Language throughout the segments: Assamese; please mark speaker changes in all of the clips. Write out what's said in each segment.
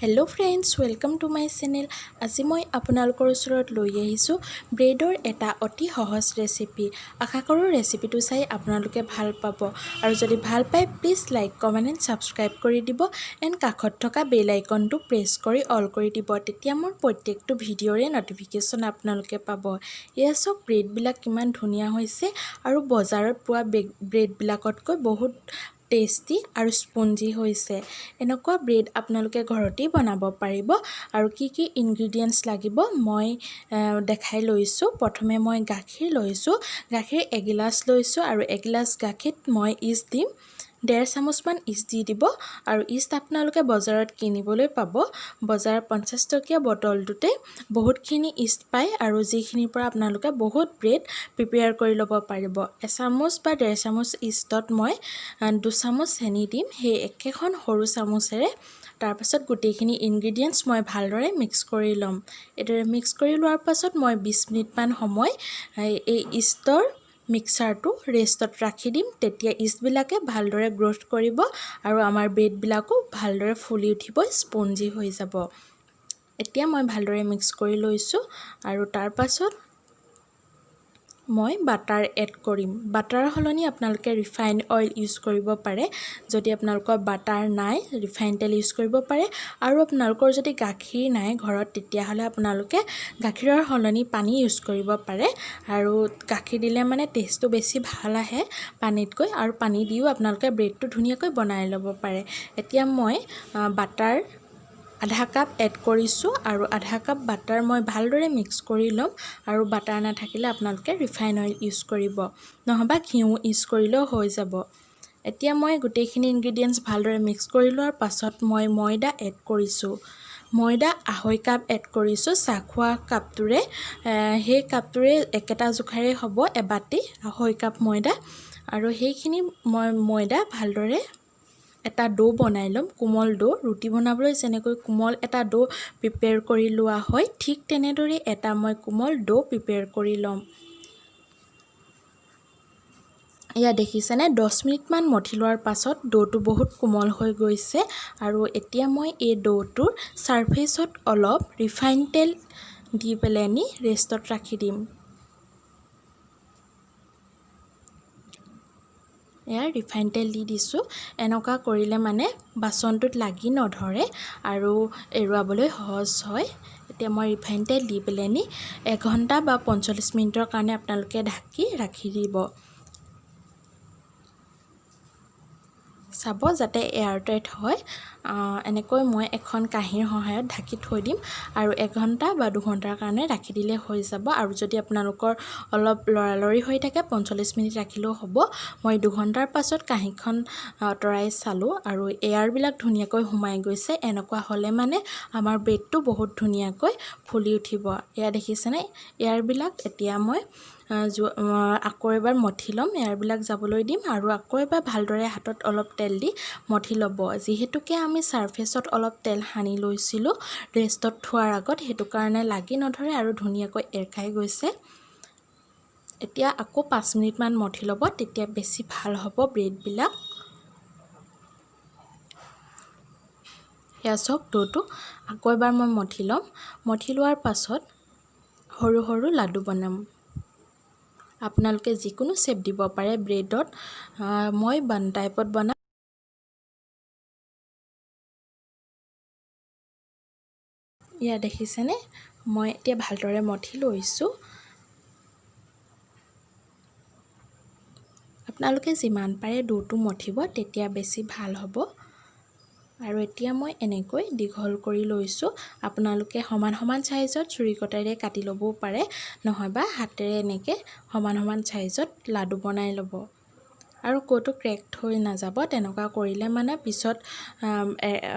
Speaker 1: Hello' friends, welcome to my channel. আজি মই আপোনালোকৰ ওচৰত লৈ আহিছোঁ ব্ৰেডৰ এটা অতি সহজ ৰেচিপি। আশা কৰোঁ ৰেচিপিটো চাই আপোনালোকে ভাল পাব, আৰু যদি ভাল পায় please like, comment and subscribe কৰি দিব এণ্ড কাষত থকা বেল আইকনটো প্ৰেছ কৰি অল কৰি দিব। তেতিয়া মোৰ প্ৰত্যেকটো ভিডিঅ'ৰে ন'টিফিকেশ্যন আপোনালোকে পাব। এয়া চাওক ব্ৰেডবিলাক কিমান ধুনীয়া হৈছে, আৰু বজাৰত পোৱা ব্ৰেডবিলাকতকৈ বহুত টেষ্টি আৰু স্পঞ্জি হৈছে। এনেকুৱা ব্ৰেড আপোনালোকে ঘৰতেই বনাব পাৰিব। আৰু কি কি ইনগ্ৰিডিয়েণ্টছ লাগিব মই দেখাই লৈছোঁ। প্ৰথমে মই গাখীৰ লৈছোঁ। গাখীৰ এগিলাচ লৈছোঁ, আৰু এগিলাচ গাখীৰত মই ইষ্ট দিম। 1.5 চামুচমান ইষ্ট দি দিব। আৰু ইষ্ট আপোনালোকে বজাৰত কিনিবলৈ পাব। বজাৰত 50 টকীয়া বটলটোতে বহুতখিনি ইষ্ট পায়, আৰু যিখিনিৰ পৰা আপোনালোকে বহুত ব্ৰেড প্ৰিপেয়াৰ কৰি ল'ব পাৰিব। 1 চামুচ বা 1.5 চামুচ ইষ্টত মই 2 চামুচ চেনি দিম, সেই একেখন সৰু চামুচেৰে। তাৰপাছত গোটেইখিনি ইনগ্ৰিডিয়েণ্টছ মই ভালদৰে মিক্স কৰি ল'ম। এইদৰে মিক্স কৰি লোৱাৰ পাছত মই 20 মিনিটমান সময় এই ইষ্টৰ মিক্সাৰটো ৰেষ্টত ৰাখি দিম। তেতিয়া ইষ্টবিলাকে ভালদৰে গ্ৰ'থ কৰিব, আৰু আমাৰ ব্ৰেডবিলাকো ভালদৰে ফুলি উঠিব, স্পঞ্জি হৈ যাব। এতিয়া মই ভালদৰে মিক্স কৰি লৈছোঁ, আৰু তাৰপাছত মই বাটাৰ এড কৰিম। বাটাৰৰ সলনি আপোনালোকে ৰিফাইণ্ড অইল ইউজ কৰিব পাৰে। যদি আপোনালোকৰ বাটাৰ নাই, ৰিফাইণ্ড তেল ইউজ কৰিব পাৰে। আৰু আপোনালোকৰ যদি গাখীৰ নাই ঘৰত, তেতিয়াহ'লে আপোনালোকে গাখীৰৰ সলনি পানী ইউজ কৰিব পাৰে। আৰু গাখীৰ দিলে মানে টেষ্টটো বেছি ভাল আহে পানীতকৈ, আৰু পানী দিও আপোনালোকে ব্ৰেডটো ধুনীয়াকৈ বনাই ল'ব পাৰে। এতিয়া মই বাটাৰ আধা কাপ এড কৰিছোঁ, আৰু আধা কাপ বাটাৰ মই ভালদৰে মিক্স কৰি ল'ম। আৰু বাটাৰ নাথাকিলে আপোনালোকে ৰিফাইন অইল ইউজ কৰিব, নহবা ঘিউ ইউজ কৰিলেও হৈ যাব। এতিয়া মই গোটেইখিনি ইনগ্ৰিডিয়েণ্টছ ভালদৰে মিক্স কৰি লোৱাৰ পাছত মই ময়দা এড কৰিছোঁ। ময়দা 1/2 কাপ এড কৰিছোঁ চাহ খোৱা কাপটোৰে। সেই কাপটোৰে একেটা জোখাৰে হ'ব এবাটি 1/2 কাপ ময়দা। আৰু সেইখিনি মই ময়দা ভালদৰে এটা ডো বনাই ল'ম, কোমল ডো। ৰুটি বনাবলৈ যেনেকৈ কোমল এটা ডো প্ৰিপেয়াৰ কৰি লোৱা হয়, ঠিক তেনেদৰে এটা মই কোমল ডো প্ৰিপেয়াৰ কৰি ল'ম। এয়া দেখিছেনে, 10 মিনিটমান মঠি লোৱাৰ পাছত ডোটো বহুত কোমল হৈ গৈছে। আৰু এতিয়া মই এই ডোটোৰ ছাৰ্ফেচত অলপ ৰিফাইন তেল দি পেলাই ৰেষ্টত ৰাখি দিম। এয়া ৰিফাইন তেল দি দিছোঁ। এনেকুৱা কৰিলে মানে বাচনটোত লাগি নধৰে, আৰু এৰুৱাবলৈ সহজ হয়। এতিয়া মই ৰিফাইন তেল দি পেলাই 1 ঘণ্টা বা 45 মিনিটৰ কাৰণে আপোনালোকে ঢাকি ৰাখি দিব। চাব যাতে এয়াৰটাইট হয়। এনেকৈ মই এখন কাঁহীৰ সহায়ত ঢাকি থৈ দিম, আৰু 1 ঘণ্টা বা 2 ঘণ্টাৰ কাৰণে ৰাখি দিলে হৈ যাব। আৰু যদি আপোনালোকৰ অলপ লৰালৰি হৈ থাকে 45 মিনিট ৰাখিলেও হ'ব। মই 2 ঘণ্টাৰ পাছত কাঁহীখন আঁতৰাই চালোঁ, আৰু এয়াৰবিলাক ধুনীয়াকৈ সোমাই গৈছে। এনেকুৱা হ'লে মানে আমাৰ ব্ৰেডটো বহুত ধুনীয়াকৈ ফুলি উঠিব। এয়া দেখিছেনে, এয়াৰবিলাক এতিয়া মই আকৌ এবাৰ মঠি ল'ম। এয়াৰবিলাক যাবলৈ দিম, আৰু আকৌ এবাৰ ভালদৰে হাতত অলপ তেল দি মঠি ল'ব। যিহেতুকে আমি ছাৰ্ফেচত অলপ তেল সানি লৈছিলোঁ ৰেষ্টত থোৱাৰ আগত, সেইটো কাৰণে লাগি নধৰে আৰু ধুনীয়াকৈ এৰ খাই গৈছে। এতিয়া আকৌ 5 মিনিটমান মঠি ল'ব, তেতিয়া বেছি ভাল হ'ব ব্ৰেডবিলাক। এয়া চাওক ডোটো আকৌ এবাৰ মই মঠি ল'ম। মঠি লোৱাৰ পাছত সৰু সৰু লাডু বনাম। আপোনালোকে যিকোনো শ্বেপ দিব পাৰে ব্ৰেডত। মই বান টাইপত বনাম। এয়া দেখিছেনে, মই এতিয়া ভালদৰে মঠি লৈছোঁ। আপোনালোকে যিমান পাৰে ডোটো মঠিব, তেতিয়া বেছি ভাল হ'ব। আৰু এতিয়া মই এনেকৈ দীঘল কৰি লৈছোঁ। আপোনালোকে সমান সমান চাইজত ছুৰী কটাৰীৰে কাটি ল'বও পাৰে, নহয়বা হাতেৰে এনেকৈ সমান সমান চাইজত লাডু বনাই ল'ব। আৰু ক'তো ক্ৰেকড হৈ নাযাব। তেনেকুৱা কৰিলে মানে পিছত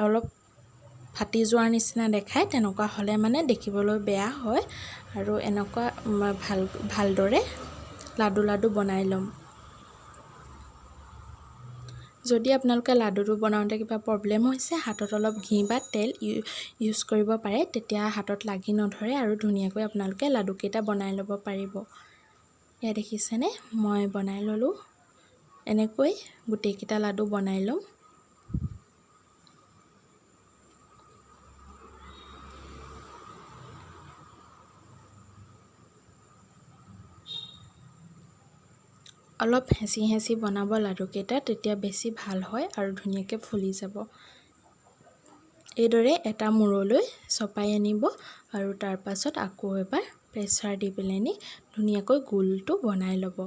Speaker 1: অলপ ফাটি যোৱাৰ নিচিনা দেখায়। তেনেকুৱা হ'লে মানে দেখিবলৈ বেয়া হয়। আৰু এনেকুৱা ভালদৰে লাডু বনাই ল'ম। যদি আপোনালোকে লাডুটো বনাওঁতে কিবা প্ৰব্লেম হৈছে, হাতত অলপ ঘি বা তেল ইউজ কৰিব পাৰে। তেতিয়া হাতত লাগি নধৰে, আৰু ধুনীয়াকৈ আপোনালোকে লাডুকেইটা বনাই ল'ব পাৰিব। এয়া দেখিছেনে, মই বনাই ল'লোঁ। এনেকৈ গোটেইকেইটা লাডু বনাই ল'ম। অলপ হেঁচি হেঁচি বনাব লাডুকেইটা, তেতিয়া বেছি ভাল হয় আৰু ধুনীয়াকৈ ফুলি যাব। এইদৰে এটা মূৰলৈ চপাই আনিব আৰু তাৰ পাছত আকৌ এবাৰ প্ৰেছাৰ দি পেলাই ধুনীয়াকৈ গোলটো বনাই ল'ব।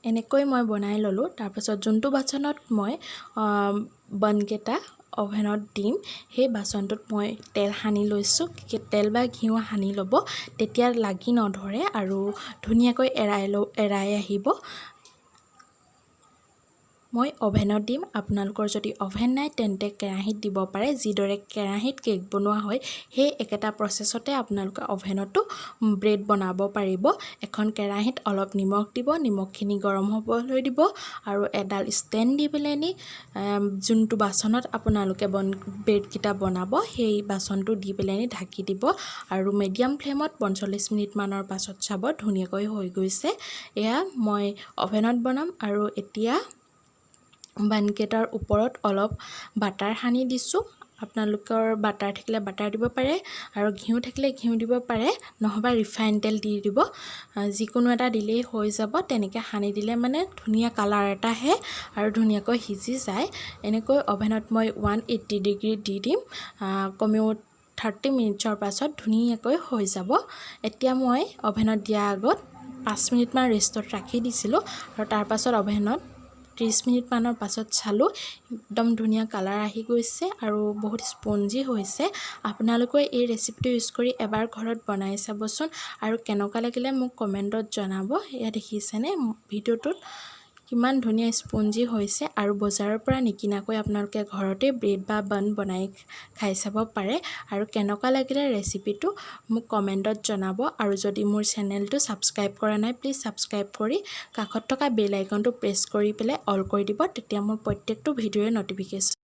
Speaker 1: এনেকৈ মই বনাই ল'লোঁ। তাৰপাছত যোনটো বাচনত মই বনকেইটা অভেনত দিম, সেই বাচনটোত মই তেল সানি লৈছোঁ। তেল বা ঘিউ সানি ল'ব, তেতিয়া লাগি নধৰে আৰু ধুনীয়াকৈ এৰাই আহিব। মই অভেনত দিম। আপোনালোকৰ যদি অভেন নাই তেন্তে কেৰাহীত দিব পাৰে। যিদৰে কেৰাহীত কেক বনোৱা হয় সেই একেটা প্ৰচেছতে আপোনালোকে অভেনতো ব্ৰেড বনাব পাৰিব। এখন কেৰাহীত অলপ নিমখ দিব, নিমখখিনি গৰম হ'বলৈ দিব আৰু এডাল ষ্টেণ্ড দি পেলাই যোনটো বাচনত আপোনালোকে ব্ৰেডকেইটা বনাব সেই বাচনটো দি পেলাই ঢাকি দিব আৰু মিডিয়াম ফ্লেমত 45 মিনিটমানৰ পাছত চাব ধুনীয়াকৈ হৈ গৈছে। এয়া মই অভেনত বনাম আৰু এতিয়া বানকেইটাৰ ওপৰত অলপ বাটাৰ সানি দিছোঁ। আপোনালোকৰ বাটাৰ থাকিলে বাটাৰ দিব পাৰে আৰু ঘিউ থাকিলে ঘিউ দিব পাৰে, নহবা ৰিফাইন তেল দি দিব। যিকোনো এটা দিলেই হৈ যাব। তেনেকৈ সানি দিলে মানে ধুনীয়া কালাৰ এটা আহে আৰু ধুনীয়াকৈ সিজি যায়। এনেকৈ অভেনত মই 180 ডিগ্ৰী দি দিম। কমেও 30 মিনিটছৰ পাছত ধুনীয়াকৈ হৈ যাব। এতিয়া মই অভেনত দিয়াৰ আগত 5 মিনিটমান ৰেষ্টত ৰাখি দিছিলোঁ আৰু তাৰ পাছত অভেনত 30 মিনিটমানৰ পাছত চালোঁ, একদম ধুনীয়া কালাৰ আহি গৈছে আৰু বহুত স্পঞ্জি হৈছে। আপোনালোকে এই ৰেচিপিটো ইউজ কৰি এবাৰ ঘৰত বনাই চাবচোন আৰু কেনেকুৱা লাগিলে মোক কমেণ্টত জনাব। এয়া দেখিছেনে ভিডিঅ'টোত কিমান ধুনীয়া স্পঞ্জি হৈছে আৰু বজাৰৰ পৰা নিকিনাকৈ আপোনালোকে ঘৰতে ব্ৰেড বা বান বনাই খাই চাব পাৰে। আৰু কেনেকুৱা লাগিলে ৰেচিপিটো মোক কমেণ্টত জনাব আৰু যদি মোৰ চেনেলটো ছাবস্ক্ৰাইব কৰা নাই প্লিজ ছাবস্ক্ৰাইব কৰি কাষত থকা বেল আইকনটো প্ৰেছ কৰি পেলাই অল কৰি দিব, তেতিয়া মোৰ প্ৰত্যেকটো ভিডিঅ'ৰ ন'টিফিকেশ্যন